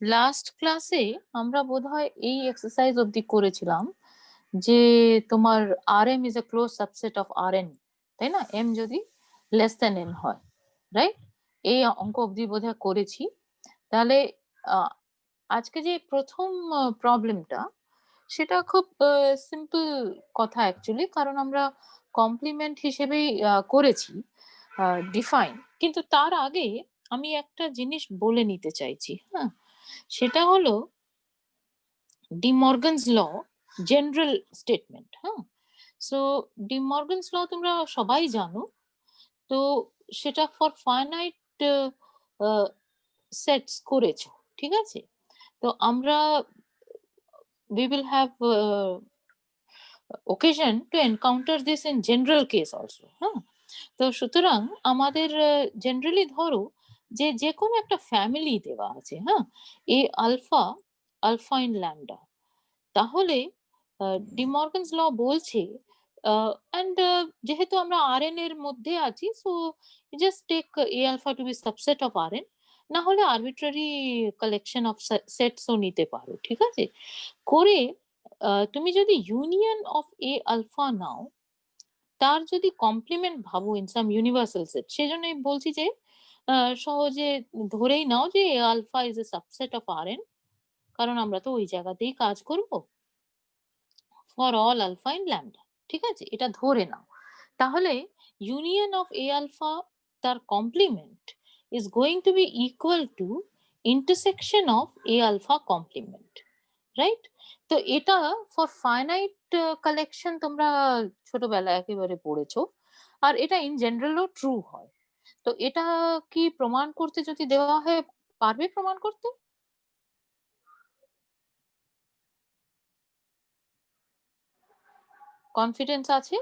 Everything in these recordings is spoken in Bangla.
লাস্ট ক্লাসে আমরা বোধহয় এই এক্সারসাইজ অবধি করেছিলাম যে তোমার R M is a close subset of R N, তাই না? এম যদি লেস দেন এন হয়, রাইট? এই অঙ্ক অবধি বোধহয় করেছি। তাহলে আজকে যে প্রথম প্রবলেমটা, সেটা খুব সিম্পল কথা অ্যাকচুয়ালি, কারণ আমরা কমপ্লিমেন্ট হিসেবেই করেছি ডিফাইন। কিন্তু তার আগে আমি একটা জিনিস বলে নিতে চাইছি, হ্যাঁ, সেটা হলো ডি মর্গানস ল, জেনারেল স্টেটমেন্ট। হ্যাঁ, সো ডি মর্গানস ল তোমরা সবাই জানো। তো সেটা ফর ফাইনাইট সেটস করেছো, ঠিক আছে? তো আমরা we will have occasion to encounter this in general case also. হ্যাঁ, তো সুতরাং আমাদের জেনারেলি ধরো যে যে কোনো একটা ফ্যামিলি দেওয়া আছে, হ্যাঁ, A alpha, alpha in lambda. তাহলে ডি মর্গানস ল বলছে, অ্যান্ড যেহেতু আমরা আর এন এর মধ্যে আছি, so just take A alpha to be subset of R N, না হলে আরবিট্রারি কালেকশন অফ সেটসও নিতে পারো, ঠিক আছে? করে তুমি যদি ইউনিয়ন অফ এ আলফা নাও, তার যদি কমপ্লিমেন্ট ভাবো ইন সাম ইউনিভার্সাল সেট, সেজন্যই বলছি যে সহজে ধরেই নাও যে A alpha is a subset of R n, কারণ আমরা তো ওই জায়গাতেই কাজ করব for all alpha in lambda, ঠিক আছে? এটা ধরে নাও। তাহলে ইউনিয়ন অফ এ আলফা, তার complement is going to be equal to intersection of A alpha complement, right? তো এটা ফর ফাইনাইট কালেকশন তোমরা ছোটবেলায় একেবারে পড়েছো, আর এটা ইন জেনারেলও ট্রু হয়। তো এটা কি প্রমাণ করতে যদি দেওয়া হয়, পারবে প্রমাণ করতে? কনফিডেন্স আছে?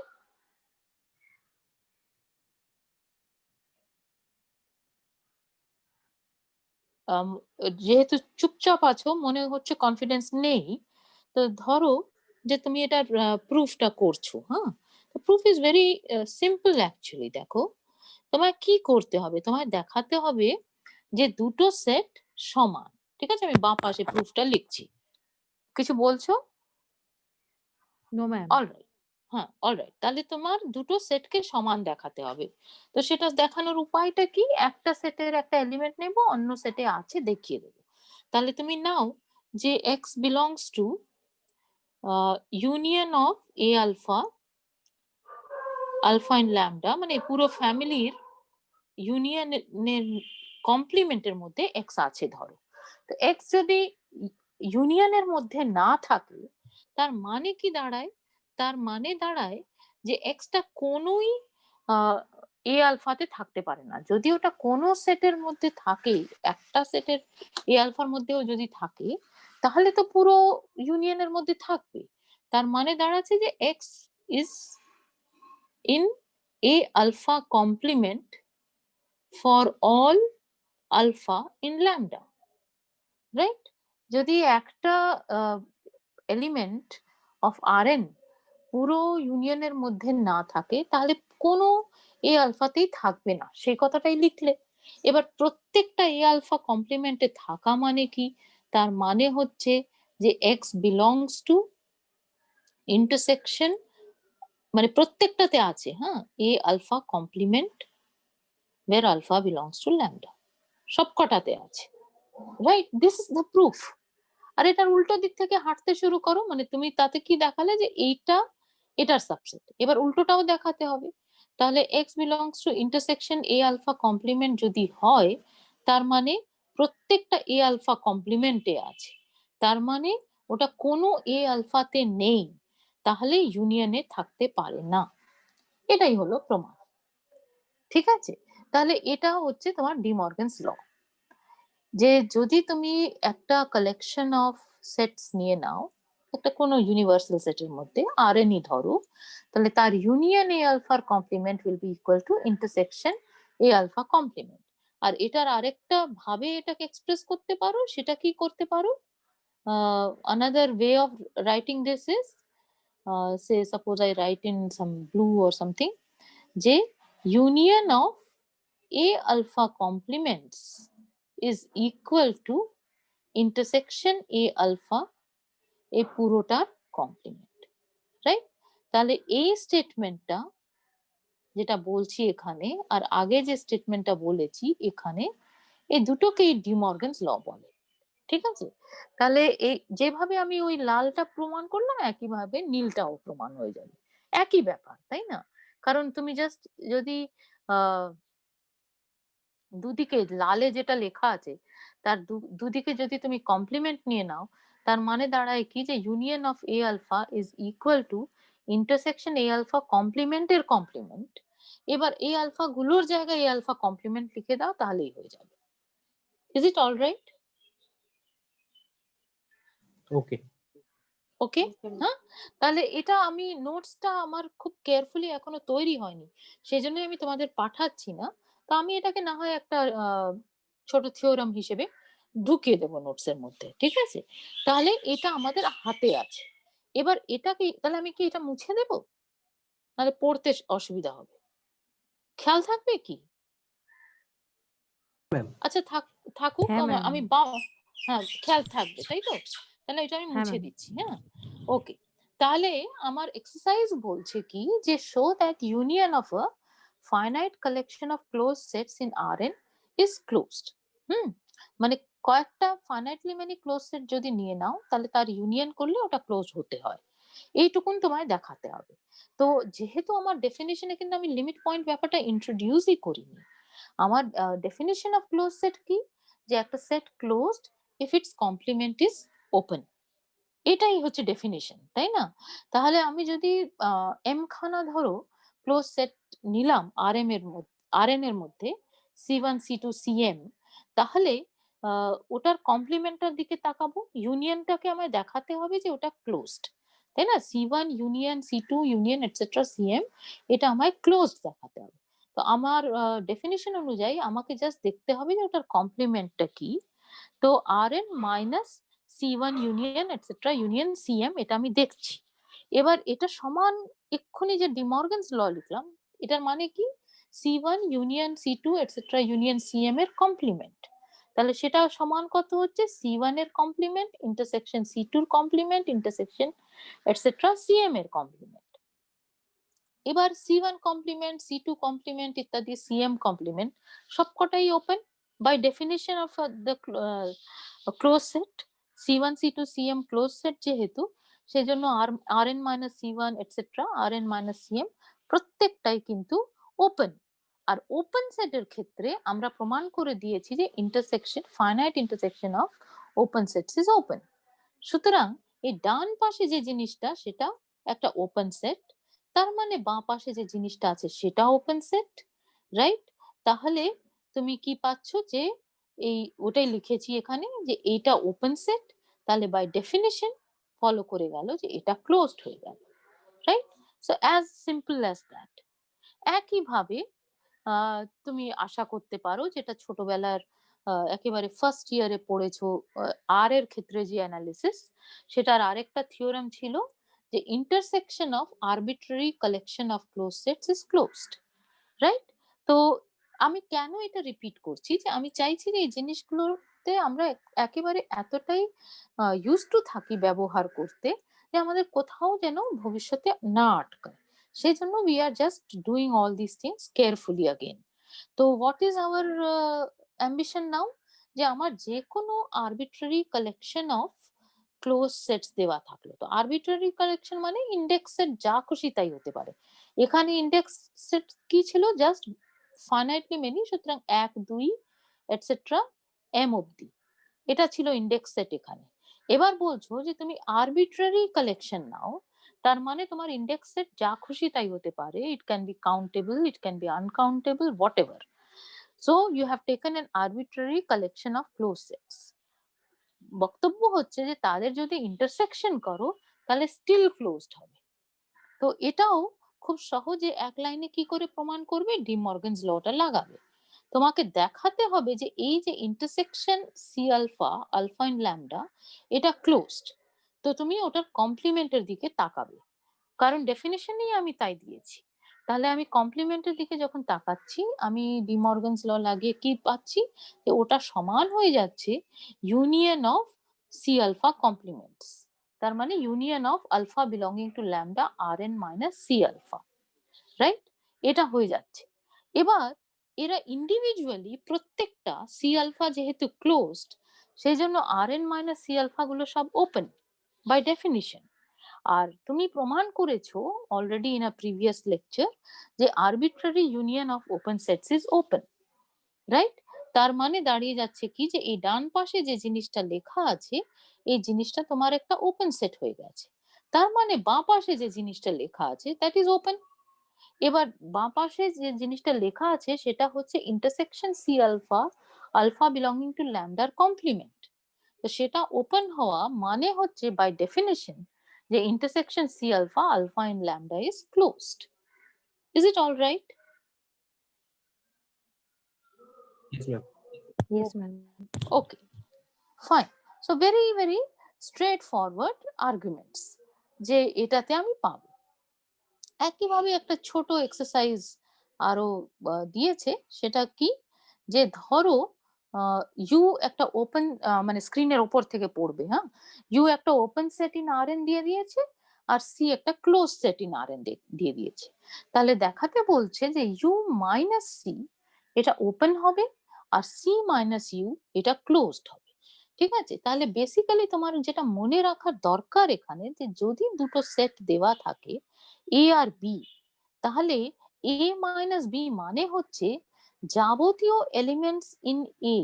যেহেতু চুপচাপ আছো, মনে হচ্ছে কনফিডেন্স নেই। তো ধরো যে তুমি এটার প্রুফটা করছো, হ্যাঁ? তো proof is very simple actually. দেখো, তোমায় কি করতে হবে, তোমায় দেখাতে হবে যে দুটো সেট সমান, ঠিক আছে? আমি বাঁ পাশে প্রুফটা লিখছি। কিছু বলছো? No ma'am. অলরাইট, হ্যাঁ, অলরাইট। তাহলে তোমার দুটো সেটকে সমান দেখাতে হবে। তো সেটা দেখানোর উপায়টা কি? একটা সেটের একটা এলিমেন্ট নেব, অন্য সেটে আছে দেখিয়ে দেবো। তাহলে তুমি নাও যে X belongs to union of A alpha, alpha in lambda, মানে পুরো ফ্যামিলির ইউনিয়নের কমপ্লিমেন্টের মধ্যে এক্স আছে ধরো। তো এক্স যদি ইউনিয়নের মধ্যে না থাকে, তার মানে কি দাঁড়ায়? তার মানে দাঁড়ায় যে এক্সটা কোনোই এ আলফাতে থাকতে পারে না। যদি ওটা কোনো সেটের মধ্যে থাকে, একটা সেটের এ আলফার মধ্যেও যদি থাকে, তাহলে তো পুরো ইউনিয়নের মধ্যে থাকবে। তার মানে দাঁড়াচ্ছে যে X is in A alpha complement for all alpha in lambda, right? যদি একটা এলিমেন্ট অফ আর এন পুরো ইউনিয়নের মধ্যে না থাকে, তাহলে কোনো এ আলফাতেই থাকবে না, সেই কথাটাই লিখলে। এবার প্রত্যেকটা এ আলফা কমপ্লিমেন্টে থাকা মানে কি? তার মানে হচ্ছে যে এক্স বিলংস টু ইন্টারসেকশন, মানে প্রত্যেকটাতে আছে, হ্যাঁ, A alpha complement where alpha belongs to lambda, সবকটাতে আছে, right? This is the proof. আর এটার উল্টো দিক থেকে হাঁটতে শুরু করো, মানে তুমি তাতে কি দেখালে যে এইটা এটার সাবসেট, এবার উল্টোটাও দেখাতে হবে। তাহলে X belongs to intersection A alpha complement যদি হয়, তার মানে প্রত্যেকটা এ আলফা কমপ্লিমেন্টে আছে, তার মানে ওটা কোনো এ আলফাতে নেই, তাহলে ইউনিয়নে থাকতে পারে না। এটাই হলো প্রমাণ, ঠিক আছে? তাহলে এটা হচ্ছে তোমার ডি মর্গানস ল, যে যদি তুমি একটা কালেকশন অফ সেটস নিয়ে নাও, একটা কোনো ইউনিভার্সাল সেটের মধ্যে আর এনই ধরো, তাহলে তার ইউনিয়ন এ আলফার complement will be equal to intersection A alpha complement. আর এটার আরেকটা ভাবে এটাকে এক্সপ্রেস করতে পারো, সেটা কি করতে পারো? Another way of writing this is, say suppose I write in some blue or something, যে union of A alpha complements is equal to intersection A alpha এই পুরোটার কমপ্লিমেন্ট, রাইট? তাহলে এই স্টেটমেন্টটা যেটা বলছি এখানে আর আগে যে স্টেটমেন্টটা বলেছি এখানে, এই দুটোকেই ডি মর্গানস ল বলে। ঠিক আছে? তাহলে এই যেভাবে আমি ওই লালটা প্রমাণ করলাম একইভাবে নীলটাও প্রমাণ হয়ে যাবে। একই ব্যাপার, তাই না? কারণ তুমি জাস্ট যদি আ দুদিকে লালে যেটা লেখা আছে তার দুদিকে যদি তুমি কমপ্লিমেন্ট নিয়ে নাও, তার মানে দাঁড়ায় কি যে union of A alpha is equal to intersection A alpha কমপ্লিমেন্টের কমপ্লিমেন্ট। এবার এ আলফা গুলোর জায়গায় এ আলফা কমপ্লিমেন্ট লিখে দাও তাহলেই হয়ে যাবে। Is it all right? Okay. Okay? হ্যাঁ? তাহলে এটা আমি নোটসটা আমার খুব কেয়ারফুলি এখনো তৈরি হয়নি। সেজন্যই আমি তোমাদের পাঠাচ্ছি না। তো আমি এটাকে না হয় একটা ছোট থিওরাম হিসেবে ঢুকিয়ে দেব নোটসের মধ্যে। ঠিক আছে? তাহলে এটা আমাদের হাতে আছে। এবার এটাকে তাহলে আমি কি এটা মুছে দেব? নাহলে পড়তে অসুবিধা হবে। খেয়াল থাকবে কি? ম্যাম। আচ্ছা থাকুক হ্যাঁ, ম্যাম। আমি হ্যাঁ, খেয়াল থাকবে, তাই তো? তাহলে এটা আমি হ্যাঁ, মুছে ম্যাম। দিচ্ছি, হ্যাঁ? ওকে। তাহলে আমার এক্সারসাইজ বলছে কি যে show that union of a finite collection of close sets in Rn is closed. Hmm? মানে কয়েকটা ফাইনাইটলি মেনি ক্লোজ সেট যদি নিয়ে নাও তাহলে তার ইউনিয়ন করলে ওটা ক্লোজ হতে হয়। এইটুকুন তোমায় দেখাতে হবে। তো যেহেতু আমার ডেফিনিশনে কিন্তু আমি লিমিট পয়েন্ট ব্যাপারটা ইন্ট্রোডিউসই করিনি। আমার ডেফিনিশন অফ ক্লোজ সেট কি? যে একটা set closed if its complement is open. এটাই হচ্ছে ডেফিনিশন, তাই না? তাহলে আমি যদি এম খানা ধরো ক্লোজ সেট নিলাম Rn এর মধ্যে C1 C2 Cm, তাহলে ওটার কমপ্লিমেন্টটার দিকে তাকাবো, ইউনিয়নটাকে আমায় দেখাতে হবে যে ওটা ক্লোজড, তাই না? C1 union C2 union etcetera Cm, এটা আমায় ক্লোজড দেখাতে হবে। তো আমার ডেফিনিশন অনুযায়ী আমাকে জাস্ট দেখতে হবে যে ওটার কমপ্লিমেন্টটা কি। তো Rn minus C1 union etcetera union Cm, এটা আমি দেখছি। এবার এটা সমান এক্ষুনি যে ডি মর্গানস ল লিখলাম, এটার মানে কি? C1 union C2 etcetera union Cm এর কমপ্লিমেন্ট। তাহলে সেটা সমান কত হচ্ছে? C1 এর কমপ্লিমেন্ট ইন্টারসেকশন C2 এর কমপ্লিমেন্ট ইন্টারসেকশন এটসেট্রা Cm এর কমপ্লিমেন্ট। এবার C1 কমপ্লিমেন্ট C2 কমপ্লিমেন্ট ইত্যাদি Cm কমপ্লিমেন্ট সবকটাই open by definition of the close set. C1 C2 Cm close set যেহেতু, সেজন্য Rn minus C1 etcetera Rn minus Cm প্রত্যেকটাই কিন্তু ওপেন। আর ওপেন সেটের ক্ষেত্রে আমরা প্রমাণ করে দিয়েছি যে intersection finite intersection of open sets is open. সুতরাং এই ডান পাশে যে জিনিসটা সেটা একটা ওপেন সেট, তার মানে বাঁ পাশে যে জিনিসটা আছে সেটা ওপেন সেট, রাইট? তাহলে তুমি কি পাচ্ছ যে এই ওটাই লিখেছি এখানে যে এইটা ওপেন সেট, তাহলে বাই ডেফিনিশন ফলো করে গেল যে এটা ক্লোজড হয়ে গেল, right? So as simple as that. একইভাবে তুমি আশা করতে পারো যেটা ছোটবেলার একেবারে ফার্স্ট ইয়ারে পড়েছো, আর এর ক্ষেত্রে যে অ্যানালিসিস, সেটার আরেকটা থিওরাম ছিল যে intersection of arbitrary collection of close sets is closed, right? তো আমি কেন এটা রিপিট করছি যে আমি চাইছি যে এই জিনিসগুলোতে আমরা একেবারে এতটাই ইউজ টু থাকি ব্যবহার করতে যে আমাদের কোথাও যেন ভবিষ্যতে না আটকায়। সেই জন্য we are just doing all this things carefully again. তো হোয়াট ইজ আওয়ার অ্যাম্বিশন নাও? যে আমার যে কোনো arbitrary collection of close sets দেওয়া থাকলো, তো আরবিট্রারি কালেকশন মানে ইন্ডেক্স সেট যা খুশি তাই হতে পারে। এখানে ইন্ডেক্স সেট কি ছিল? জাস্ট ফাইনাইটলি মেনি, সুতরাং 1 2 এটসেট্রা m অবধি, এটা ছিল ইন্ডেক্স সেট এখানে। এবার বলছো যে তুমি আরবিট্রারি কালেকশন নাও, তার মানে তোমার ইন্ডেক্স সেট যা খুশি তাই হতে পারে, it can be countable, it can be uncountable, whatever. So you have taken an arbitrary collection of close sets. বক্তব্য হচ্ছে যে তাদের যদি ইন্টারসেকশন করো তাহলে স্টিল ক্লোজড হবে। তো এটাও খুব সহজে এক লাইনে কি করে প্রমাণ করবে? ডি মর্গানস লটা লাগাবে। তোমাকে দেখাতে হবে যে এই যে intersection C alpha alpha in lambda এটা ক্লোজড। তো তুমি ওটার কমপ্লিমেন্টের দিকে তাকাবে, কারণ ডেফিনিশনেই আমি তাই দিয়েছি। তাহলে আমি কমপ্লিমেন্টের দিকে যখন তাকাচ্ছি আমি ডি মর্গানস ল লাগিয়ে কি পাচ্ছি যে ওটা সমান হয়ে যাচ্ছে union of C alpha complements, তার মানে union of alpha belonging to lambda R N minus C alpha, right? এটা হয়ে যাচ্ছে। এবার এরা ইন্ডিভিজুয়ালি প্রত্যেকটা সি আলফা যেহেতু ক্লোজড, সেই জন্য R N minus C alpha গুলো সব ওপেন বাই ডেফিনিশন। আর তুমি প্রমাণ করেছো already in a previous lecture যে arbitrary union of open sets is open, right? তার মানে দাঁড়িয়ে যাচ্ছে কি যে এই ডান পাশে যে জিনিসটা লেখা আছে এই জিনিসটা তোমার একটা ওপেন সেট হয়ে গেছে। তার মানে বাঁ পাশে যে জিনিসটা লেখা আছে দ্যাট ইজ ওপেন। এবার বাঁ পাশে যে জিনিসটা লেখা আছে সেটা হচ্ছে intersection C alpha, alpha belonging to ল্যামডার কমপ্লিমেন্ট। তো সেটা ওপেন হওয়া মানে হচ্ছে বাই ডেফিনিশন যে intersection C alpha, alpha in lambda is closed. Is it all right? Yes, ma'am. Yes, ma'am. Okay, fine. So very very straightforward arguments যে এটাতে আমি পাবো। একইভাবে একটা ছোট এক্সারসাইজ আরো দিয়েছে, সেটা কি যে ধরো ইউ একটা ওপেন মানে স্ক্রিনের ওপর থেকে পড়বে, হ্যাঁ, ইউ একটা open set in R N দিয়ে দিয়েছে আর সি একটা close set in R N দিয়ে দিয়েছে। তাহলে দেখাতে বলছে যে ইউ মাইনাস সি এটা ওপেন হবে আর সি মাইনাস ইউ এটা ক্লোজড হবে। ঠিক আছে, তাহলে বেসিক্যালি তোমার যেটা মনে রাখার দরকার এখানে যে যদি দুটো সেট দেওয়া থাকে এ আর বি, তাহলে এ মাইনাস বি মানে হচ্ছে যাবতীয় elements in a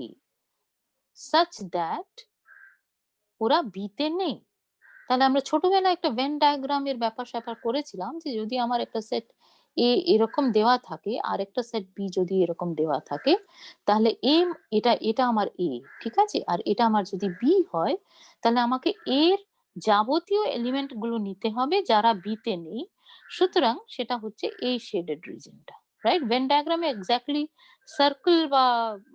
such that ওরা বিতে নেই। তাহলে আমরা ছোটবেলায় একটা ভেন ডায়াগ্রামের ব্যাপার স্যাপার করেছিলাম যে যদি আমার একটা সেট এ এরকম দেওয়া থাকে আর একটা সেট বি যদি এরকম দেওয়া থাকে, তাহলে এম এটা এটা আমার এ, ঠিক আছে, আর এটা আমার যদি বি হয় তাহলে আমাকে এর যাবতীয় এলিমেন্ট গুলো নিতে হবে যারা বিতে নেই। সুতরাং সেটা হচ্ছে এই শেডেড রিজনটা, রাইট? ভেন ডায়াগ্রামে এক্স্যাক্টলি সার্কেল বা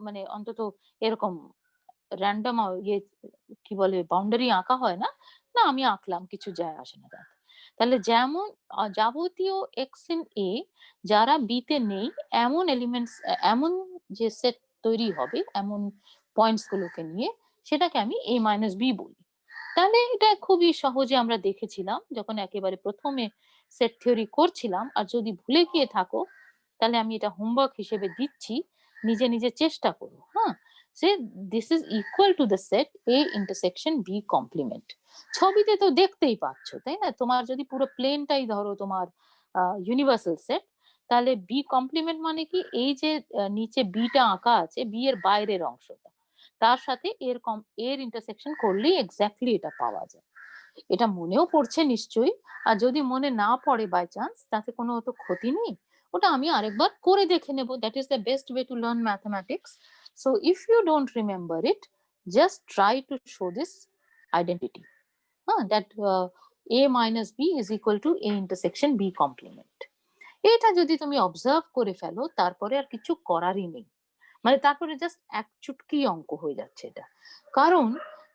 মানে অন্তত এরকম র্যান্ডম ইয়ে কি বলে বাউন্ডারি আঁকা হয় না, না আমি আঁকলাম কিছু যায় আসে না তাতে। তাহলে যেমন যাবতীয় এক্স ইন এ যারা বিতে নেই এমন এলিমেন্টস, এমন যে সেট তৈরি হবে এমন পয়েন্টস গুলোকে নিয়ে, সেটাকে আমি এ মাইনাস বি বলি। তাহলে এটা খুবই সহজে আমরা দেখেছিলাম যখন একেবারে প্রথমে সেট থিওরি করছিলাম। আর যদি ভুলে গিয়ে থাকো তাহলে আমি এটা হোমওয়ার্ক হিসেবে দিচ্ছি, নিজে নিজে চেষ্টা করো। হ্যাঁ, say this is equal to the set A intersection B complement. ছবিতে তো দেখতেই পাচ্ছ তাই না? তোমার যদি পুরো প্লেনটাই ধরো তোমার ইউনিভার্সাল সেট, তাহলে বি কমপ্লিমেন্ট মানে কি এই যে নিচে বিটা আঁকা আছে বি এর বাইরের অংশটা, তার সাথে এর ইন্টারসেকশন করলেই এক্স্যাক্টলি এটা পাওয়া যায়। এটা মনেও পড়ছে নিশ্চয়ই। আর যদি মনে না পড়ে বাই চান্স তাতে কোনো তো ক্ষতি নেই, ওটা আমি আরেকবার করে দেখে নেব। That is the best way to learn mathematics. So if you don't remember it, just try to show this identity, হ্যাঁ, that a minus B is equal to a intersection b complement. এটা যদি তুমি অবজার্ভ করে ফেলো তারপরে আর কিছু করারই নেই, মানে তারপরে জাস্ট এক চুটকি অঙ্ক হয়ে যাচ্ছে এটা। কারণ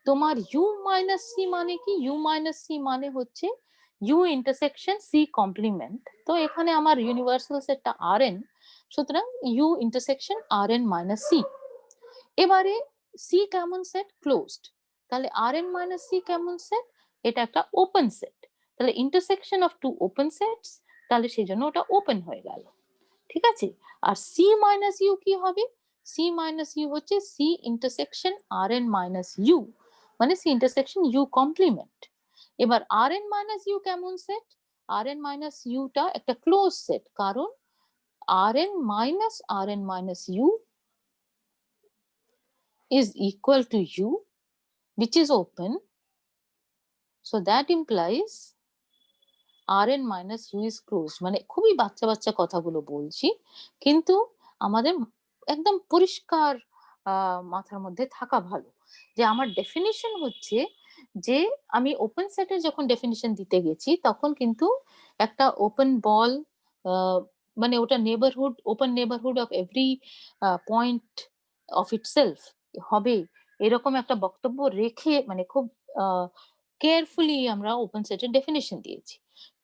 তোমার ইউ মাইনাস সি মানে কি? ইউ মাইনাস সি মানে হচ্ছে ইউ ইন্টারসেকশন সি কমপ্লিমেন্ট। তো এখানে আমার ইউনিভার্সাল সেটটা আর এন, সুতরাং U intersection R N minus C. এবারে সি কেমন সেট? ক্লোজড। তাহলে আর এন মাইনাস সি কেমন সেট? এটা একটা ওপেন সেট। তাহলে intersection of two open sets, তাহলে সেই জন্য ওটা ওপেন হয়ে গেল। ঠিক আছে, আর সি মাইনাস ইউ কি হবে? সি মাইনাস ইউ হচ্ছে C intersection R N minus U, মানে সি ইন্টারসেকশন ইউ কমপ্লিমেন্ট। এবার আর এন মাইনাস ইউ কেমন সেট? আর এন মাইনাস ইউটা একটা ক্লোজ সেট, কারণ R N minus U is equal to u, which is open. So that implies Rn minus u is closed. মানে খুবই বাচ্চা বাচ্চা কথাগুলো বলছি, কিন্তু আমাদের একদম পরিষ্কার মাথার মধ্যে থাকা ভালো যে আমার ডেফিনিশন হচ্ছে যে আমি ওপেন সেটের যখন ডেফিনিশন দিতে গেছি তখন কিন্তু একটা ওপেন বল, মানে ওটা neighbourhood, open neighbourhood of every point of itself হবে এরকম একটা বক্তব্য রেখে মানে খুব কেয়ারফুলি আমরা ওপেন সেটের ডেফিনিশন দিয়েছি।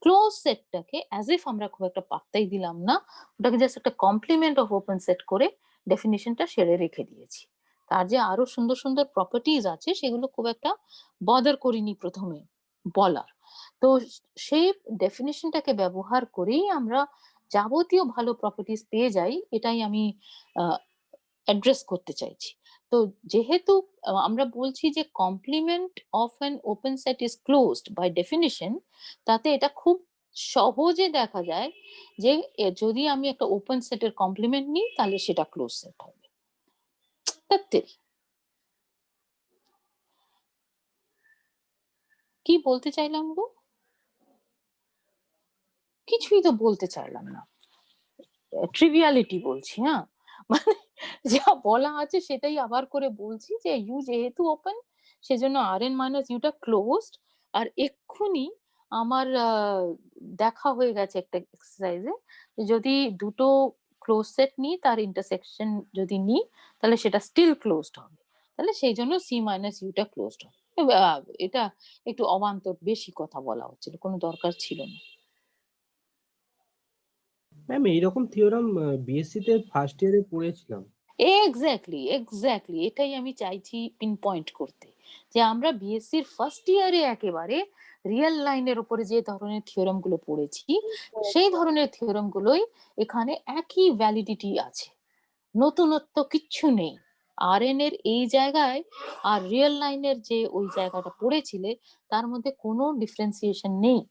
ক্লোজ সেটটাকে অ্যাজ ইফ আমরা খুব একটা পাত্তাই দিলাম না, ওটাকে জাস্ট একটা কমপ্লিমেন্ট অফ ওপেন সেট করে ডেফিনিশনটা সেরে রেখে দিয়েছি। তার যে আরো সুন্দর সুন্দর প্রপার্টিজ আছে সেগুলো খুব একটা বদার করিনি প্রথমে বলার। তো সেই ডেফিনিশনটাকে ব্যবহার করেই আমরা যাবতীয় ভালো প্রপার্টিজ পেয়ে যাই, এটাই আমি অ্যাড্রেস করতে চাইছি। তো যেহেতু আমরা বলছি যে complement of an open set is closed by definition, তাতে এটা খুব সহজে দেখা যায় যে যদি আমি একটা ওপেন সেটের কমপ্লিমেন্ট নিই তাহলে সেটা ক্লোজ সেট হবে। তাত্তেরি কি বলতে চাইলাম গো? কিছুই তো বলতে চাইলাম না, ট্রিভিয়ালিটি বলছি। হ্যাঁ, মানে যা বলা আছে সেটাই আবার করে বলছি যে ইউ যেহেতু ওপেন সেজন্য আর এন মাইনাস ইউটা ক্লোজড। আর এক্ষুনি আমার দেখা হয়ে গেছে একটা এক্সারসাইজে, যদি দুটো ক্লোজ সেট নিই তার ইন্টারসেকশন যদি নিই তাহলে সেটা স্টিল ক্লোজড হবে, তাহলে সেই জন্য সি মাইনাস ইউটা ক্লোজড হবে। এটা একটু অবান্তর বেশি কথা বলা হচ্ছিল, কোনো দরকার ছিল না। ম্যাম এইরকম থিওরাম বিএসসি তে ফার্স্ট ইয়ারে পড়েছিলাম। এক্স্যাক্টলি এটাই আমি চাইছি পিন পয়েন্ট করতে, যে আমরা বিএসসির ফার্স্ট ইয়ারে একেবারে রিয়েল লাইনের উপরে যে ধরনের থিওরাম গুলো পড়েছি সেই ধরনের থিওরাম গুলোই এখানে একই ভ্যালিডিটি আছে, নতুনত্ব কিচ্ছু নেই। আর এন এর এই জায়গায় আর রিয়েল লাইনের যে ওই জায়গাটা পড়েছিলে তার মধ্যে কোনো ডিফারেন্সিয়েশন নেই।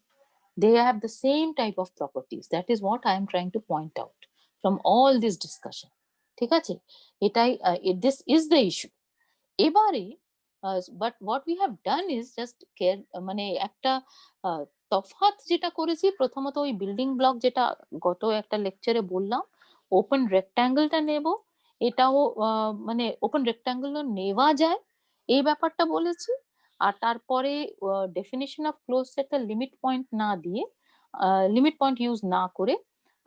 They have the same type of properties. That is what I am trying to point out from all this discussion. ঠিক আছে, এটাই this is the issue. এবারে but what we have done is just care, মানে একটা তফাৎ যেটা করেছি প্রথমত ওই বিল্ডিং ব্লক যেটা গত একটা লেকচারে বললাম, ওপেন রেক্ট্যাঙ্গেলটা নেব, এটাও মানে ওপেন রেক্ট্যাঙ্গেল নেওয়া যায় এই ব্যাপারটা বলেছি। আর তারপরে ডেফিনিশন অফ ক্লোজ সেটের লিমিট পয়েন্ট না দিয়ে, লিমিট পয়েন্ট ইউজ না করে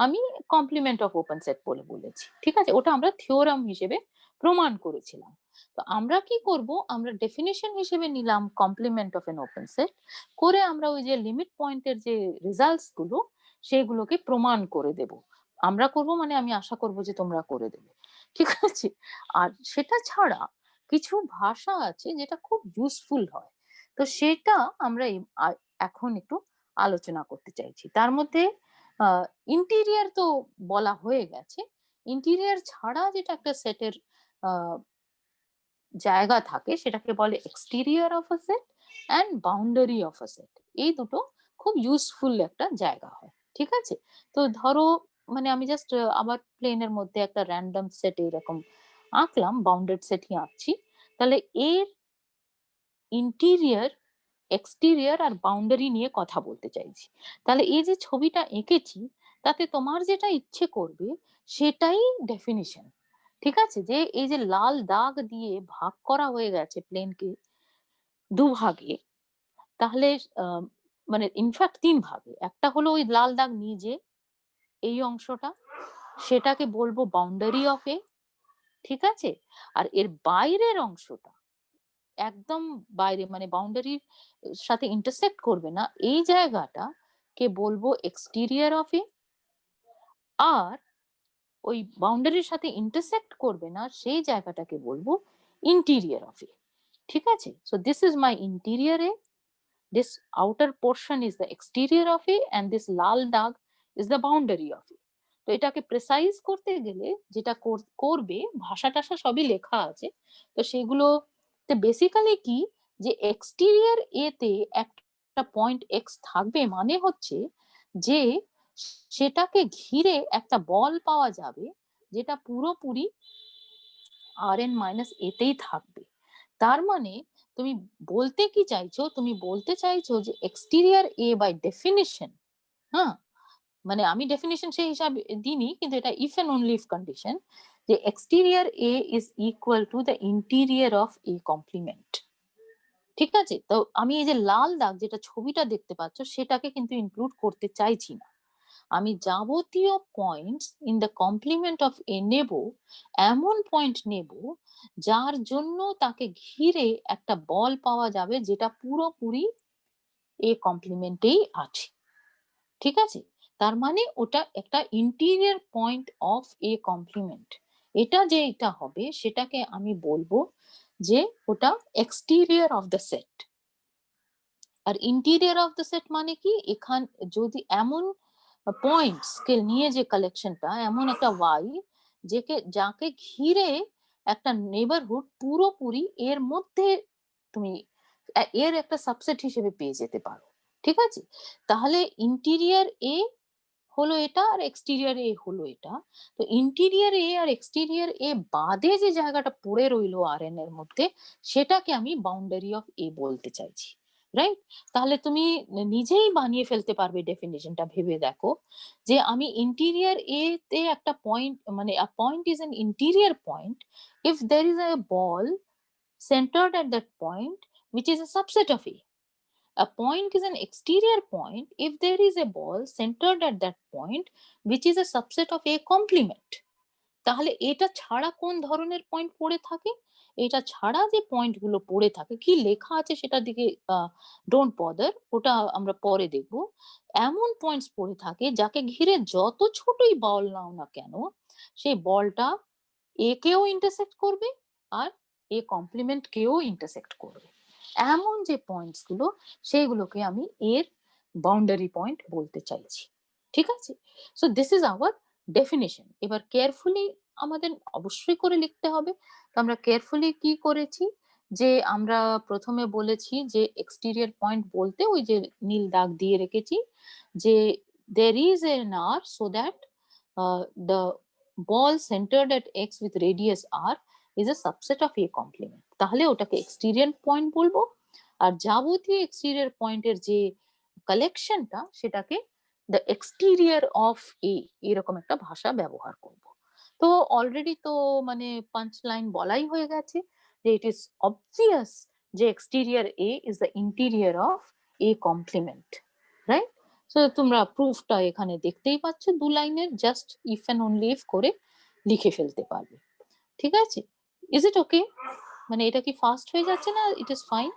আমি কমপ্লিমেন্ট অফ ওপেন সেট বলে বলেছি। ঠিক আছে, ওটা আমরা থিওরাম হিসেবে প্রমাণ করেছিলাম। তো আমরা কি করব, আমরা ডেফিনিশন হিসেবে নিলাম complement of an open set, করে আমরা ওই যে লিমিট পয়েন্টের যে রেজাল্টস গুলো সেগুলোকে প্রমাণ করে দেব। আমরা করব মানে আমি আশা করব যে তোমরা করে দেবে। ঠিক আছে, আর সেটা ছাড়া কিছু ভাষা আছে যেটা খুব ইউজফুল হয়, তো সেটা আমরা এখন একটু আলোচনা করতে চাইছি। তার মধ্যে ইন্টেরিয়র তো বলা হয়ে গেছে, ইন্টেরিয়র ছাড়া যেটা একটা সেটের জায়গা থাকে সেটাকে বলে exterior of a set and boundary of a set. এই দুটো খুব ইউজফুল একটা জায়গা হয়। ঠিক আছে, তো ধরো মানে আমি জাস্ট আবার প্লেনের মধ্যে একটা র্যান্ডম সেট এরকম আঁকলাম, বাউন্ডেড সেটই আঁকছি, তাহলে এর ইন্টেরিয়র, এক্সটেরিয়র আর বাউন্ডারি নিয়ে কথা বলতে চাইছি। তাহলে এই যে ছবিটা এঁকেছি তাতে তোমার যেটা ইচ্ছে করবে সেটাই ডেফিনিশন। ঠিক আছে, যে এই যে লাল দাগ দিয়ে ভাগ করা হয়ে গেছে প্লেনকে দুভাগে, তাহলে মানে ইনফ্যাক্ট তিন ভাগে, একটা হলো ওই লাল দাগ নিজে এই অংশটা, সেটাকে বলবো বাউন্ডারি অফ এ। ঠিক আছে, আর এর বাইরের অংশটা একদম বাইরে মানে বাউন্ডারির সাথে ইন্টারসেক্ট করবে না এই জায়গাটা কে বলবো এক্সটেরিয়র অফ এ, আর ওই বাউন্ডারির সাথে ইন্টারসেক্ট করবে না সেই জায়গাটাকে বলবো ইন্টেরিয়র অফ এ। ঠিক আছে, so this is my interior A, this outer portion is the exterior of a and this লাল দাগ is the boundary of a। তো এটাকে প্রেসাইজ করতে গেলে যেটা করবে, ভাষা টাষা সবই লেখা আছে, তো সেগুলো বেসিক্যালি কি, যে এক্সটেরিয়র এ তে একটা পয়েন্ট এক্স থাকবে মানে হচ্ছে যে সেটাকে ঘিরে একটা বল পাওয়া যাবে যেটা পুরোপুরি আর এন মাইনাস এতেই থাকবে। তার মানে তুমি বলতে কি চাইছো, তুমি বলতে চাইছো যে এক্সটেরিয়র এ বাই ডেফিনিশন, হ্যাঁ মানে আমি ডেফিনিশন সেই হিসাবে দিইনি কিন্তু এটা if and only if condition, যে exterior A is equal to the interior of A complement. ঠিক আছে, তো আমি এই যে লাল দাগ যেটা ছবিটা দেখতে পাচ্ছ সেটাকে কিন্তু ইনক্লুড করতে চাইছি না, আমি যাবতীয় points in the complement of A নেব, এমন পয়েন্ট নেব যার জন্য তাকে ঘিরে একটা বল পাওয়া যাবে যেটা পুরোপুরি এ কমপ্লিমেন্টেই আছে। ঠিক আছে? তার মানে ওটা একটা interior point of A complement. এটা হবে সেটাকে আমি বলবো যে ওটা এক্সটেরিয়র অফ দ্য সেট। আর ইন্টেরিয়র অফ দ্য সেট মানে কি, যদি এমন পয়েন্টস কে নিয়ে যে কালেকশনটা, এমন একটা ওয়াই যাকে ঘিরে একটা নেবারহুড পুরোপুরি এর মধ্যে তুমি এর একটা সাবসেট হিসেবে পেয়ে যেতে পারো। ঠিক আছে? তাহলে ইন্টেরিয়র এ হলো এটা আর এক্সটেরিয়র এ হলো এটা। তো ইন্টেরিয়র এ আর এক্সটেরিয়র এ বাদে যে জায়গাটা পড়ে রইলো আরএন এর মধ্যে, সেটাকে আমি বাউন্ডারি অফ এ বলতে চাইছি। রাইট? তাহলে তুমি নিজেই বানিয়ে ফেলতে পারবে ডেফিনিশনটা, ভেবে দেখো যে আমি ইন্টেরিয়র এ তে একটা পয়েন্ট, মানে a point is an interior point if there is a ball centered at that point which is a subset of A. A point is an exterior point if there is a ball centered at that point which is a subset of A complement. তাহলে এটা ছাড়া কোন ধরনের পয়েন্ট পড়ে থাকে? এটা ছাড়া যে পয়েন্ট গুলো পড়ে থাকে, কি লেখা আছে সেটার দিকে ডোন্ট বদার, ওটা আমরা পরে দেখব। এমন পয়েন্টস পড়ে থাকে যাকে ঘিরে যত ছোটই বল নাও না কেন, সেই বলটা এ কেও ইন্টারসেক্ট করবে আর এ কমপ্লিমেন্ট কেও ইন্টারসেক্ট করবে। এমন যে পয়েন্টস গুলো, সেইগুলোকে আমি এর বাউন্ডারি পয়েন্ট বলতে চাইছি। ঠিক আছে? So this is our definition. এবার কেয়ারফুলি আমাদের অবশ্যই করে লিখতে হবে। তো আমরা কেয়ারফুলি কি করেছি, যে আমরা প্রথমে বলেছি যে এক্সটেরিয়র পয়েন্ট বলতে ওই যে নীল দাগ দিয়ে রেখেছি যে there is an r so that the ball centered at x with radius r is a subset of a complement. তাহলে ওটাকে এক্সটেরিয়র পয়েন্ট বলবো, আর যাবতীয় এক্সটেরিয়র পয়েন্টের যে কালেকশনটা সেটাকে দ্য এক্সটেরিয়র অফ এ, এরকম একটা ভাষা ব্যবহার করব। তো অলরেডি তো মানে পাঁচ লাইন বলাই হয়ে গেছে যে ইট ইজ অবভিয়াস যে exterior A is the interior of A complement. Right? So তোমরা প্রুফটা এখানে দেখতেই পাচ্ছ, 2 লাইনের just if and only if করে লিখে ফেলতে পারবে। ঠিক আছে? Is it okay? মানে এটা কি ফাস্ট হয়ে যাচ্ছে না ইট ইজ ফাইন?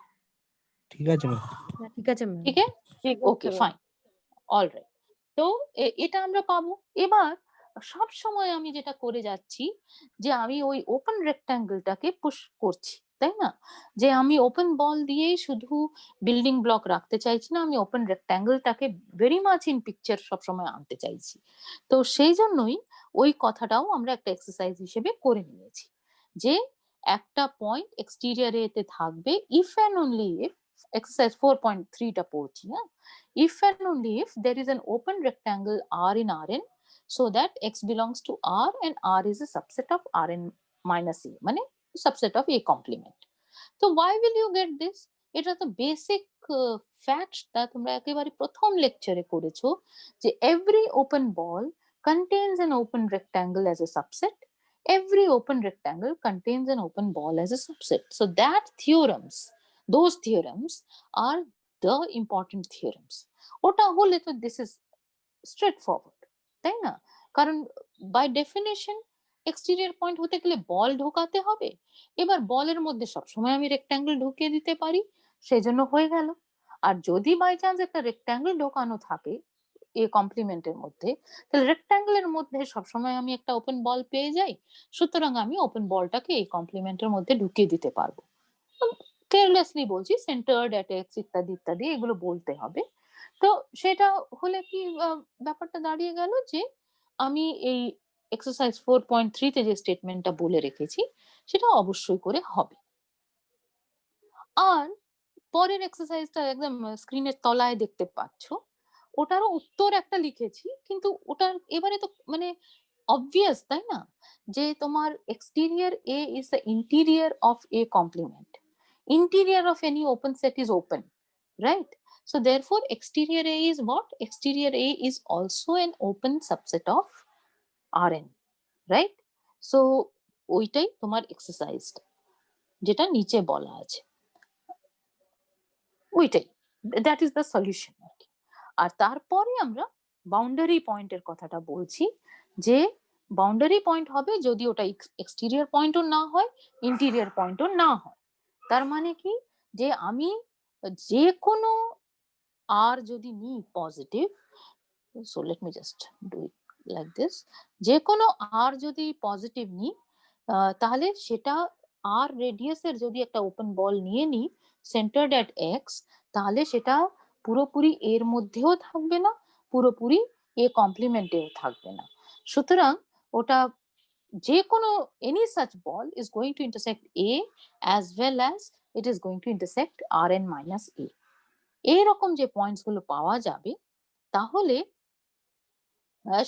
ঠিক আছে ম্যাম। না, ঠিক আছে ম্যাম। ঠিক আছে? Okay fine, alright. তো এটা আমরা পাবো। এবার সব সময় আমি যেটা করে যাচ্ছি যে আমি ওই ওপেন রেক্ট্যাঙ্গেলটাকে পুশ করছি, তাই না? যে আমি ওপেন বল দিয়েই শুধু বিল্ডিং ব্লক রাখতে চাইছি না, আমি ওপেন রেক্ট্যাঙ্গেলটাকে ভেরি মাচ ইন পিকচার সবসময় আনতে চাইছি। তো সেই জন্যই ওই কথাটাও আমরা একটা এক্সারসাইজ হিসেবে করে নিয়েছি যে একটা পয়েন্ট এক্সটেরিয়র এতে থাকবে if and only if, exercise 4.3 টা পড়ছি, হ্যাঁ, if and only if there is an open rectangle R in Rn so that X belongs to R and R is a subset of Rn minus A, মানে subset of A complement. তো why will you get this? এটা তো বেসিক ফ্যাক্টটা তোমরা একেবারে প্রথম লেকচারে করেছো যে every open ball contains an open rectangle as a subset, every open rectangle contains an open ball as a subset. So those theorems are the important theorems. ওটা হলে তো দিস ইজ স্ট্রেট ফরওয়ার্ড, তাই না? কারণ বাই ডেফিনেশন এক্সটেরিয়র পয়েন্ট হতে গেলে বল ঢোকাতে হবে। এবার বলের মধ্যে সবসময় আমি রেক্ট্যাঙ্গেল ঢুকিয়ে দিতে পারি, সেজন্য হয়ে গেল। আর যদি বাই চান্স একটা রেক্ট্যাঙ্গেল ঢোকানো থাকে এ কমপ্লিমেন্টের মধ্যে, তাহলে রেক্ট্যাঙ্গেলের মধ্যে সবসময় আমি একটা ওপেন বল পেয়ে যাই, সুতরাং আমি ওপেন বলটাকে এই কমপ্লিমেন্টের মধ্যে ঢুকিয়ে দিতে পারবো। কেয়ারলেসলি বলছি, সেন্টার্ড অ্যাট এক্স ইত্যাদি ইত্যাদি এগুলো বলতে হবে। তো সেটা হলে কি ব্যাপারটা দাঁড়িয়ে গেল যে আমি এই এক্সারসাইজ 4.3 তে যে স্টেটমেন্টটা বলে রেখেছি সেটা অবশ্যই করে হবে। আর পরের এক্সারসাইজটা একদম স্ক্রিনের তলায় দেখতে পাচ্ছ, ওটারও উত্তর একটা লিখেছি, কিন্তু ওটার এবারে তো মানে অবভিয়াস, তাই না? যে তোমার exterior A is the interior of A complement, interior of any open set is open, right? So therefore exterior A is what? Exterior A is also an open subset of Rn, right? So ওইটাই তোমার এক্সারসাইজ যেটা নিচে বলা আছে, ওইটাই, দ্যাট ইজ দ্য সলিউশন। আর তারপরে আমরা বাউন্ডারি পয়েন্টের কথাটা বলছি যে বাউন্ডারি পয়েন্ট হবে যদি ওটা এক্সটেরিয়র পয়েন্টও না হয়, ইন্টেরিয়র পয়েন্টও না হয়। তার মানে কি, যে আমি যে কোনো আর যদি নিই positive, So let me just do it like this. যে কোনো r যদি পজিটিভ নিই তাহলে সেটা r রেডিয়াসের যদি একটা ওপেন বল নিয়ে নিই সেন্টার্ড অ্যাট x, তাহলে সেটা পুরোপুরি এর মধ্যেও থাকবে না, পুরোপুরি এ কমপ্লিমেন্টেও থাকবে না। সুতরাং ওটা যে কোনো any such ball is going to intersect a as well as it is going to intersect rn minus a। এইরকম যে পয়েন্টস গুলো পাওয়া যাবে তাহলে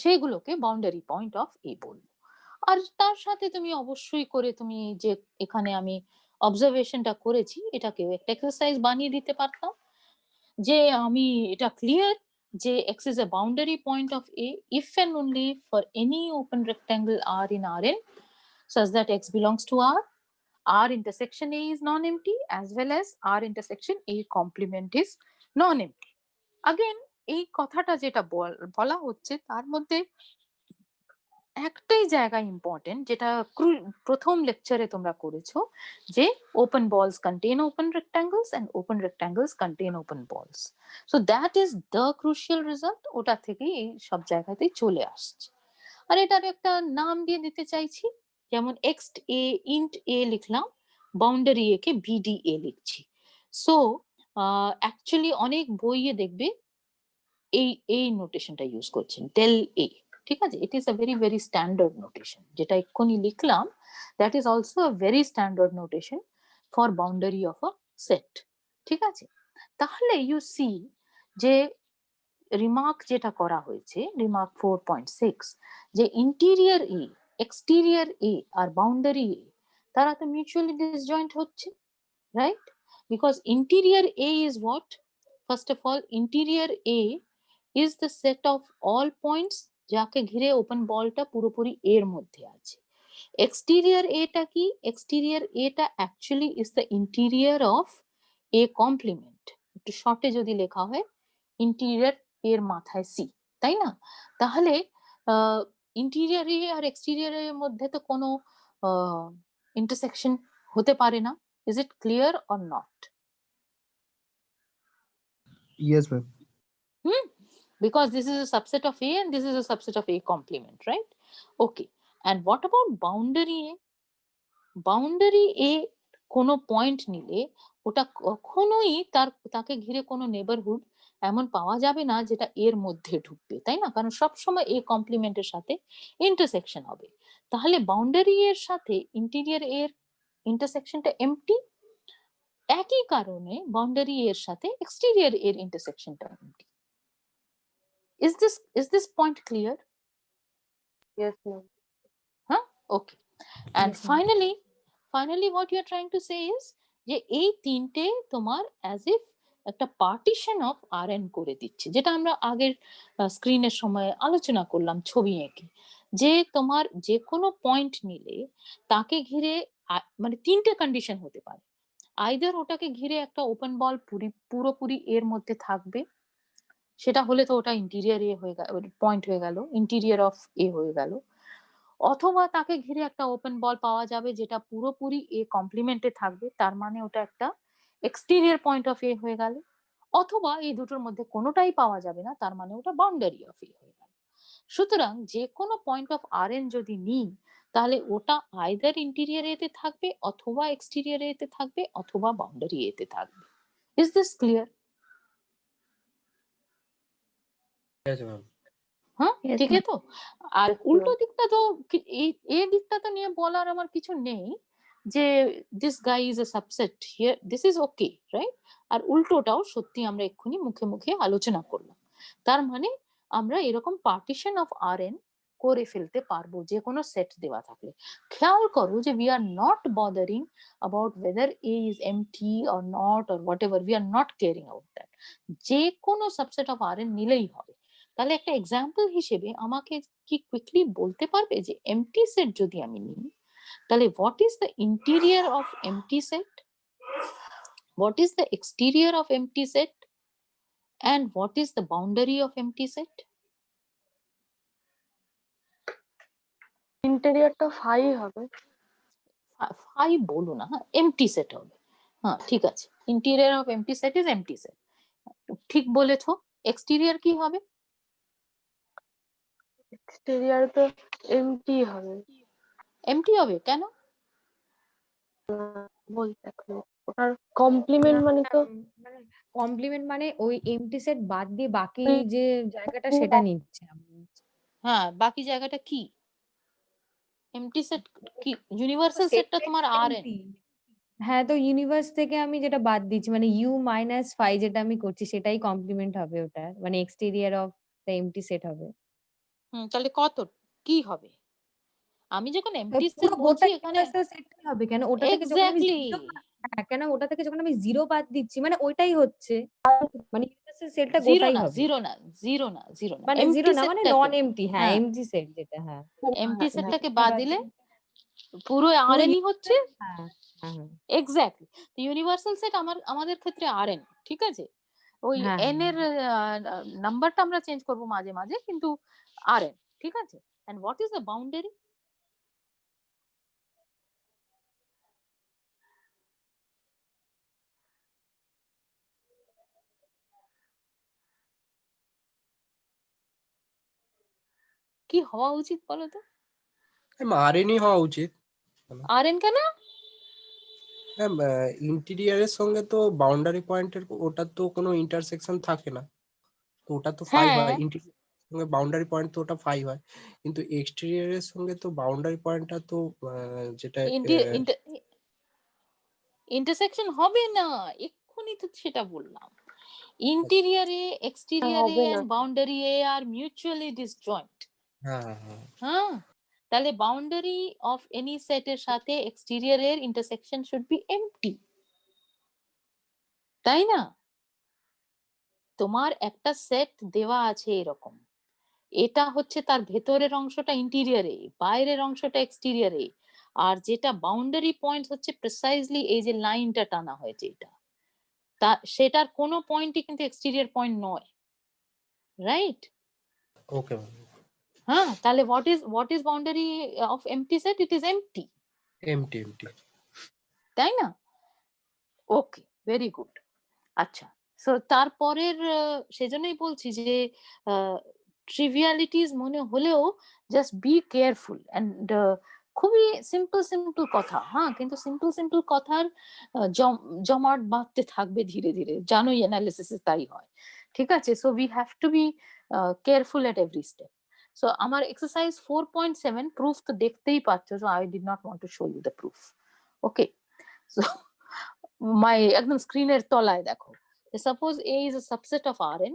সেইগুলোকে বাউন্ডারি পয়েন্ট অফ এ বলবো। আর তার সাথে তুমি অবশ্যই করে তুমি যে এখানে আমি অবজারভেশনটা করেছি এটাকেও একটা এক্সারসাইজ বানিয়ে দিতে পারতাম, যে আমি এটা ক্লিয়ার যে x is a boundary point of A if and only for any open rectangle R in Rn such that x belongs to R intersection A is non-empty as well as R intersection A complement is non-empty। Again এই কথাটা যেটা বলা হচ্ছে তার মধ্যে একটাই জায়গা ইম্পর্টেন্ট, যেটা প্রথম লেকচারে তোমরা করেছো, যে open balls contain open rectangles and open rectangles contain open balls. So that is the crucial result, ওটা থেকেই এই সব জায়গাতেই চলে আসছে। আর এটার একটা নাম দিয়ে দিতে চাইছি, যেমন এক্সট এ ইন্ট এ লিখলাম, বাউন্ডারি এ কে বিডি এ লিখছি। সো অ্যাকচুয়ালি অনেক বইয়ে দেখবে এই নোটেশনটা ইউজ করছেন ডেল এ, ঠিক আছে? It is a very very standard notation, যেটা এক্ষুনি লিখলাম that is also a very standard notation for boundary of a set, ঠিক আছে? তাহলে ইউ সি যে রিমার্ক যেটা করা হয়েছে রিমার্ক 4.6, যে interior A exterior A R boundary এ তারা তো মিউচুয়ালি ডিসজয়েন্ট হচ্ছে, right? Because interior A is what? First of all, interior A is the set of all points যাকে ঘিরে ওপেন বলটা পুরোপুরি এর মধ্যে আছে। এক্সটেরিয়র এটা কি? এক্সটেরিয়র এটা actually is the interior of A complement. একটু শর্টে যদি লেখা হয় ইন্টেরিয়র এর মাথায় সি, তাই না? তাহলে ইন্টেরিয়র এ আর এক্সটেরিয়র এর মধ্যে তো কোনো ইন্টারসেকশন হতে পারে না। Is it clear or not? Yes, ma'am. Because this is a subset of A and this is a subset of A complement, right? Okay. And what about boundary A? Boundary A কোনো পয়েন্ট নিলে ওটা কখনোই তাকে ঘিরে কোনো নেবারহুড এমন পাওয়া যাবে না যেটা এর মধ্যে ঢুকবে, তাই না? কারণ সবসময় এ কমপ্লিমেন্টের সাথে ইন্টারসেকশন হবে। তাহলে বাউন্ডারি এর সাথে ইন্টেরিয়র এর ইন্টারসেকশনটা এমটি, একই কারণে বাউন্ডারি এর সাথে এক্সটেরিয়র এর ইন্টারসেকশনটা MT. Is this point clear? Yes, ma'am. Huh? Okay. And Yes, ma'am. finally what you are trying to say is যে এই তিনটে তোমার as if একটা পার্টিশন অফ Rn করে দিচ্ছে, যেটা আমরা আগের স্ক্রিনের সময় আলোচনা করলাম ছবি এঁকে, যে তোমার যে কোনো পয়েন্ট নিলে তাকে ঘিরে মানে তিনটে কন্ডিশন হতে পারে। আইদার ওটাকে ঘিরে একটা ওপেন বল পুরোপুরি এর মধ্যে থাকবে, সেটা হলে তো ওটা ইন্টেরিয়র এ হয়ে গেল, পয়েন্ট হয়ে গেল, ইন্টেরিয়র অফ এ হয়ে গেল। অথবা তাকে ঘিরে একটা ওপেন বল পাওয়া যাবে যেটা পুরোপুরি এ কমপ্লিমেন্টে থাকবে, তার মানে ওটা একটা এক্সটেরিয়র পয়েন্ট অফ এ হয়ে গেল। অথবা এই দুটোর মধ্যে কোনোটাই পাওয়া যাবে না, তার মানে ওটা বাউন্ডারি অফ এ হয়ে গেল। সুতরাং যে কোনো পয়েন্ট অফ Rn যদি নিই তাহলে ওটা আইদার ইন্টেরিয়র এতে থাকবে অথবা এক্সটেরিয়র এতে থাকবে অথবা বাউন্ডারি এতে থাকবে। Is this clear? Yes, ma'am. হ্যাঁ, Yes, ঠিক ma'am. তো? আর Yes, উল্টো ma'am. দিকটা তো এই দিকটা তো নিয়ে বলার আমার কিছু নেই, যে this guy is a subset here, this is okay, right? আর উল্টোটাও সত্যি আমরা এক্ষুনি মুখে মুখে আলোচনা করলাম। তার মানে আমরা এরকম পার্টিশন অফ Rn করে ফেলতে পারবো যে কোনো সেট দেওয়া থাকলে। খেয়াল করো যে we are not bothering about whether A is empty or not or whatever, we are not caring about that. যে কোনো সাবসেট অফ Rn নিলেই হবে। তাহলে একটা এক্সাম্পল হিসেবে আমাকে কি কুইকলি বলতে পারবে যে এমটি সেট যদি আমি নিই তাহলে what is the interior of empty set, what is the exterior of empty set, and what is the boundary of empty set? ইন্টেরিয়রটা ফাই হবে। ফাই বলো না, হ্যাঁ এমটি সেট হবে। হ্যাঁ ঠিক আছে, interior of empty set is empty set, ঠিক বলেছো। এক্সটেরিয়র কি হবে? এক্সটেরিয়ার তো এমটি হবে। এমটি হবে কেন? বলতে এখন ওটার কমপ্লিমেন্ট মানে তো মানে কমপ্লিমেন্ট মানে ওই এমটি সেট বাদ দিয়ে বাকি ওই যে জায়গাটা সেটা নিচ্ছে আমি। হ্যাঁ, বাকি জায়গাটা কি? এমটি সেট কি? তো ইউনিভার্সাল সেটটা সেটটাই তোমার তো আরএন। এমটি। হ্যাঁ, তো ইউনিভার্স থেকে আমি যেটা বাদ দিচ্ছি মানে ইউ মাইনাস ফাই যেটা আমি করছি সেটাই কমপ্লিমেন্ট হবে ওটা, মানে exterior of the MT set হবে। তাহলে কত কি হবে? আমি যখন এমটি সেট পুরো বলছি গোটা এখানে ইউনিভার্সাল সেটটাই হবে কেন? ওটা থেকে যখন আমি এক্স্যাক্টলি জিরো, হ্যাঁ কেন ওটা থেকে যখন আমি জিরো বাদ দিচ্ছি মানে ওইটাই হচ্ছে, মানে ইউনিভার্সাল সেটটা জিরো গোটাই না, হবে। জিরো না, জিরো না, জিরো না, মানে জিরো এমটি না মানে সেটটাকে, নন এমটি, হ্যাঁ হ্যাঁ, এমটি সেট যেটা, হ্যাঁ এমটি হ্যাঁ, সেটটাকে সেটা বাদ বাদ দিলে দিলে পুরো পুরো আরএনই হচ্ছে। হ্যাঁ হ্যাঁ হ্যাঁ এক্স্যাক্টলি। তো ইউনিভার্সাল সেট আমাদের ক্ষেত্রে আরএন, ঠিক আছে? ওই হ্যাঁ এন এর নাম্বারটা আমরা চেঞ্জ করব মাঝে মাঝে, কিন্তু আরএন, ঠিক আছে? And what is the boundary? কি হওয়া উচিত বলো তো? আরএনই হওয়া উচিত। আরএন কেন? ম্যাম, ইন্টিরিয়ারের সঙ্গে তো বাউন্ডারি পয়েন্টের ওটার তো কোনো ইন্টারসেকশন থাকে না, তো ওটা তো 5 হ্যাঁ, হয়। ইন্টিরিয়ার সঙ্গে বাউন্ডারি পয়েন্ট তো ওটা 5 হয়, কিন্তু এক্সটেরিয়রের সঙ্গে তো বাউন্ডারি পয়েন্টটা তো যেটা ইন্টারসেকশন হবে না, এক্ষুনি তো সেটা বললাম। ইন্টেরিয়রে, এক্সটেরিয়রে হবে না। And boundary A are mutually disjoint. হ্যাঁ হ্যাঁ হ্যাঁ হ্যাঁ, তাহলে বাউন্ডারি অফ এনি সেটের সাথে এক্সটেরিয়রের ইন্টারসেকশন শুড বি এমটি, তাই না? তোমার একটা সেট দেওয়া আছে এরকম, এটা হচ্ছে তার ভেতরের অংশটা ইন্টেরিয়রে, বাইরের অংশটা এক্সটেরিয়রে, আর যেটা বাউন্ডারি পয়েন্ট হচ্ছে প্রিসাইজলি এই যে লাইনটা টানা হয়েছে এটা, তা সেটার কোনো পয়েন্টই কিন্তু এক্সটেরিয়র পয়েন্ট নয়, রাইট? Okay ma'am. হ্যাঁ, তাহলে what is boundary of empty set? It is empty, empty empty তাই না? Okay, very good. আচ্ছা, সো তারপরের সেজন্যই বলছি যে ট্রিভিয়ালিটিস মনে হলেও জাস্ট বি কেয়ারফুল অ্যান্ড খুবই সিম্পল সিম্পল কথা, হ্যাঁ, কিন্তু সিম্পল সিম্পল কথার জমাট বাঁধতে থাকবে ধীরে ধীরে, জানোই অ্যানালিসিস তাই হয়, ঠিক আছে? So we have to be careful at every step. So আমার এক্সারসাইজ 4.7 প্রুফ তো দেখতেই পাচ্ছ, so I did not want to show you the proof. Okay, so my একদম স্ক্রিনের তলায় দেখো, suppose A is a subset of Rn,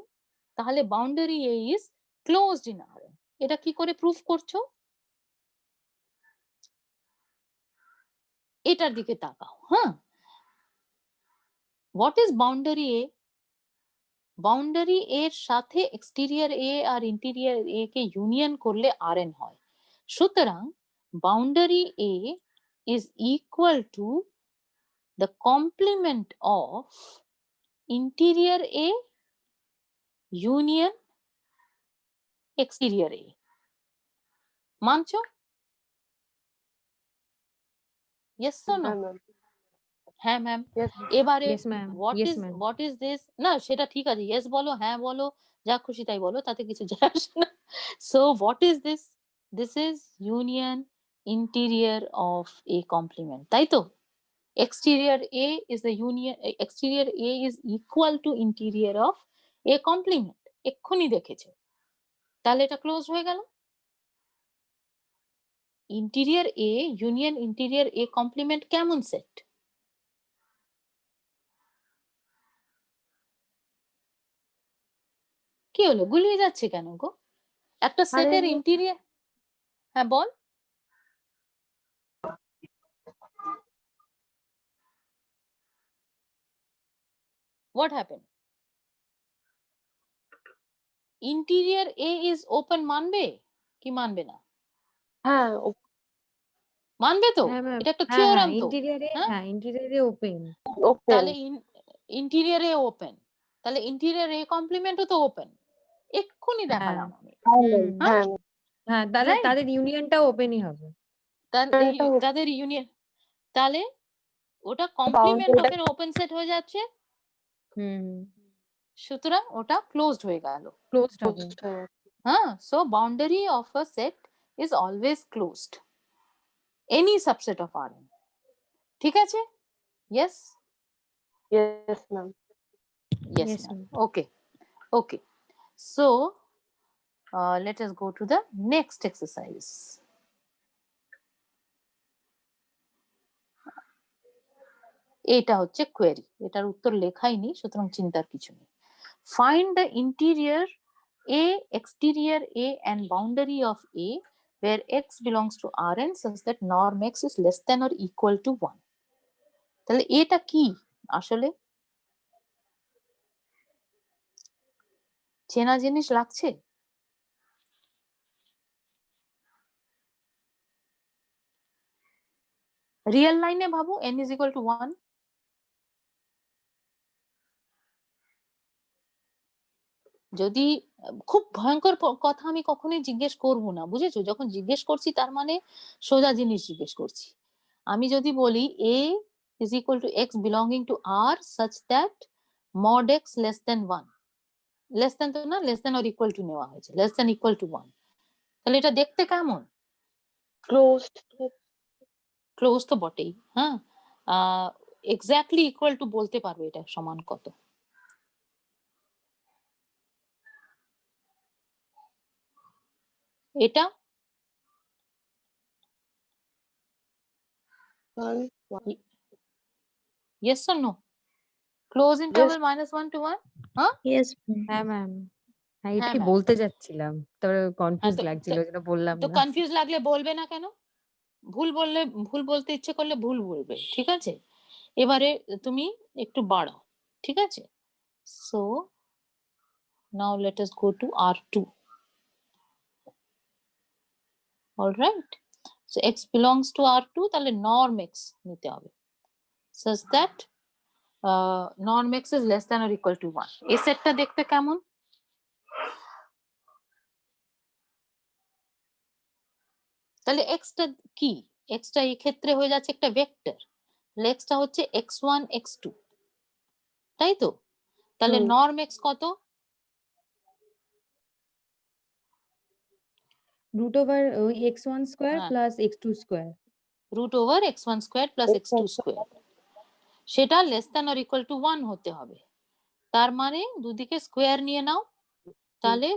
তাহলে boundary A is closed in Rn। এটা কি করে প্রুফ করছো? এটার দিকে তাকাও, হ্যাঁ। What is boundary A? Boundary এর সাথে এক্সটেরিয়র এ আর ইন্টেরিয়র এ কে ইউনিয়ন করলে Rn হয়। সুতরাং boundary A is equal to the complement of interior A union exterior A. মানছো? Yes or no? হ্যাঁ ম্যাম। হ্যাঁ ম্যাম। Yes, এবারে yes ma'am, what yes is ma'am. What is this, না সেটা ঠিক আছে, ইয়েস বলো, হ্যাঁ বলো, যা খুশি তাই বলো, তাতে কিছু যায় আসে না। So what is this? This is union interior of A complement, তাই তো? Exterior A is the union, exterior A is equal to interior of A complement, এক্ষুনি দেখেছো, তাহলে এটা ক্লোজ হয়ে গেল। Interior A union interior A complement কেমন সেট? কি হলো, গুলিয়ে যাচ্ছে কেন গো? একটা আরে সেটের ইন্টেরিয়র, হ্যাঁ বল। What happened? Interior A is open মানবে কি মানবে না? হ্যাঁ মানবে তো, হ্যাঁ ম্যাম, এটা একটা হ্যাঁ হ্যাঁ থিওরাম তো, ইন্টেরিয়ারে, হ্যাঁ। হ্যাঁ ইন্টেরিয়ারে ওপেন। ওপেন। তাহলে ইন্টেরিয়র এ ওপেন, তাহলে ইন্টেরিয়র এ কমপ্লিমেন্টও তো ওপেন, এক্ষুনি হ্যাঁ দেখালাম আমি, হুম হ্যাঁ, হ্যাঁ হ্যাঁ, তাহলে রাইট? তাদের ইউনিয়নটা ওপেনই হবে। এটা তাদের ইউনিয়ন, তাহলে ওটা complement of an open set হয়ে যাচ্ছে, হুম সুতরাং ওটা ক্লোজড হয়ে গেল। ক্লোজড হবে। So boundary of a set is always closed, any subset of Rn. ঠিক আছে? Yes? Yes, ma'am. Yes, Yes, ma'am. ma'am. Okay. So let us go to the next exercise. এটা হচ্ছে কোয়েরি, এটার উত্তর লেখাই নেই, সুতরাং চিন্তার কিছু নেই। Find the interior A, exterior A and boundary of A where x belongs to Rn such that norm x is less than or equal to 1. তাহলে এটা কি আসলে? চেনা জিনিস লাগছে? রিয়েল লাইনে ভাবো n is equal to 1. যদি খুব ভয়ঙ্কর কথা আমি কখনোই জিজ্ঞেস করব না, বুঝেছো? যখন জিজ্ঞেস করছি তার মানে সোজা জিনিস জিজ্ঞেস করছি। আমি যদি বলি a is equal to x belonging to R such that mod x less than 1, less than তো না, less than or equal to নেওয়া হয়েছে, less than equal to 1, তাহলে এটা দেখতে কেমন? Closed. ক্লোজ তো বটেই। হ্যাঁ, এক্স্যাক্টলি ইকুয়াল টু বলতে পারবে এটা সমান কত? এটা One, one. yes or no? Close interval Yes. -1 to 1. Yes, হ্যাঁ ম্যাম, হ্যাঁ এটাই ma'am. বলতে যাচ্ছিলাম, তবে কনফিউজ তো- লাগছিল যেটা বললাম তো না। কনফিউজ লাগলে বলবে না কেন? ভুল বললে, ভুল বলতে ইচ্ছে করলে ভুল বলবে, ঠিক আছে? এবারে তুমি একটু বাড়াও, ঠিক আছে? So now let us go to R2. Alright, so x belongs to R2, তাহলে norm x নিতে হবে such that norm x is less than or equal to 1. এই সেটটা দেখতে কেমন? তাহলে x টা কি? x টা এই ক্ষেত্রে হয়ে যাচ্ছে একটা ভেক্টর, তাহলে x টা হচ্ছে x1 x2, তাই তো? তাহলে হুম। নর্ম x কত? রুট ওভার ওই x1 স্কয়ার হ্যাঁ। Plus x2 square. Root over x1 square plus x2 square, সেটা less than or equal to 1 হতে হবে। তার মানে দুদিকে স্কয়ার নিয়ে নাও, তাহলে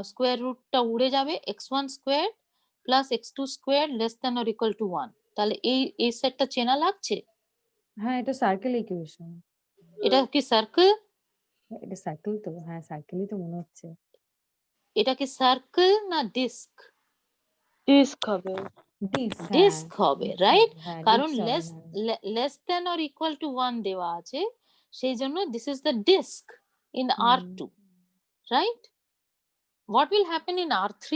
স্কয়ার রুটটা উড়ে যাবে, x1 square plus x2 square less than or equal to 1। তাহলে এই সেটটা চেনা লাগছে? হ্যাঁ এটা সার্কেল ইকুয়েশন। এটা কি সার্কেল? এটা সার্কেল তো, হ্যাঁ সার্কেলই তো মনে হচ্ছে। এটা কি সার্কেল না ডিস্ক? Disk হবে। ডিস্ক হবে, রাইট? হ্যাঁ কারণ disk হবে, লেস হ্যাঁ। Less than or equal to 1 দেওয়া আছে, সেই জন্য this is the disk in R2, right? What will happen in R3?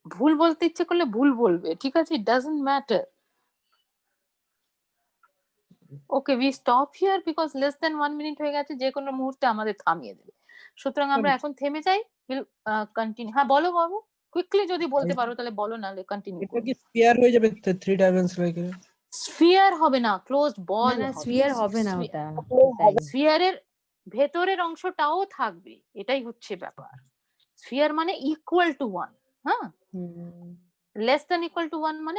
ভুল বলতে ইচ্ছে করলে ভুল বলবে, ঠিক আছে? It doesn't matter. Okay, we stop here because less than 1 minute হয়ে গেছে, যে কোনো মুহূর্তে আমাদের থামিয়ে দেবে। সুতরাং আমরা এখন থেমে যাই, we'll continue. হ্যাঁ বলো বাবু, কুইকলি যদি বলতে পারো তাহলে বলো, নাহলে কন্টিনিউ এটা করো। কি স্ফিয়ার হয়ে যাবে 3 ডাইমেনশনাল? স্ফিয়ার হবে না, ক্লোজড বল না হবে। স্ফিয়ার হবে না ওটা। স্ফিয়ারের ভেতরের অংশটাও থাকবে, এটাই হচ্ছে ব্যাপার। স্ফিয়ার মানে ইকুয়াল টু 1, হ্যাঁ? হুম। লেস দ্যান ইকুয়াল টু 1 মানে